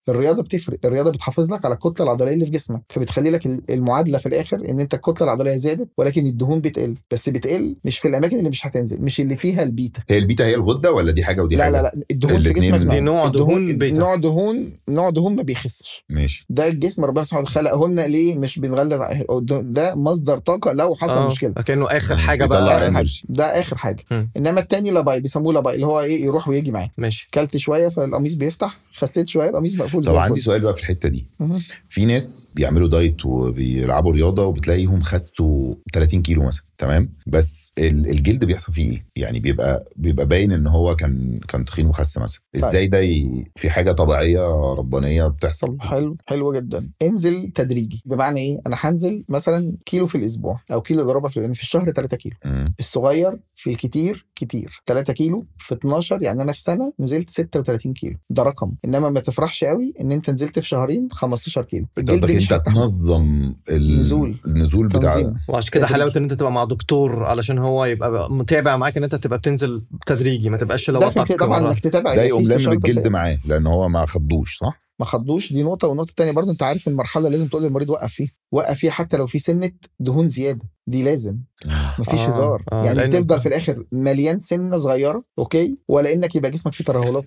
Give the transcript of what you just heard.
الرياضه بتفرق، الرياضه بتحافظ لك على الكتله العضليه اللي في جسمك، فبتخلي لك المعادله في الاخر ان انت الكتله العضليه زادت ولكن الدهون بتقل، بس بتقل مش في الاماكن اللي مش هتنزل، مش اللي فيها البيتا. هي البيتا هي الغده ولا دي حاجه ودي لا حاجه؟ لا لا، الدهون في جسمك الاتنين. دي نوعين. نوع الدهون دهون بيتا. نوع دهون ما بيخسش. ماشي. ده الجسم ربنا سبحانه وتعالى خلقه لنا ليه؟ مش بنغلظ ده مصدر طاقه لو حصل مشكله. كأنه اخر حاجه بيطلع بقى. اخر حاجه، energy. ده اخر حاجه. مم. انما التاني لاباي، بيسموه لاباي، اللي هو ايه، يروح ويجي معاه. ماشي. كلت شويه فالقميص بيفتح، خسيت شويه القميص مقفول. طب عندي سؤال بقى في الحته دي. في ناس بيعملوا دايت وبيلعبوا رياضه وبتلاقيهم خسوا 30 كيلو مثلا، تمام، بس الجلد بيحصل فيه ايه؟ يعني بيبقى باين ان هو كان تخين وخس مثلا. ازاي ده في حاجه طبيعيه ربانيه بتحصل؟ حلو جدا. انزل تدريجي. بمعنى ايه؟ انا هنزل مثلا كيلو في الاسبوع او كيلو ضربه في الشهر 3 كيلو. الصغير في الكتير 3 كيلو في 12، يعني انا في سنه نزلت 36 كيلو، ده رقم. انما ما تفرحش قوي ان انت نزلت في شهرين 15 كيلو. قصدك انت تنظم النزول بتاع. وعشان كده حلاوه ان انت تبقى مع دكتور علشان هو يبقى متابع معاك، ان انت تبقى بتنزل تدريجي، ما تبقاش لو طبعا انك تتابع. ده يقوم لامم الجلد معاه لان هو ما خدوش، صح؟ ما خدوش، دي نقطه. والنقطه الثانيه برضو، انت عارف المرحله لازم تقول للمريض وقف فيها حتى لو في سنه دهون زياده، دي لازم. مفيش هزار. يعني تفضل في الاخر مليان سنه صغيره، اوكي، ولا انك يبقى جسمك فيه ترهلات.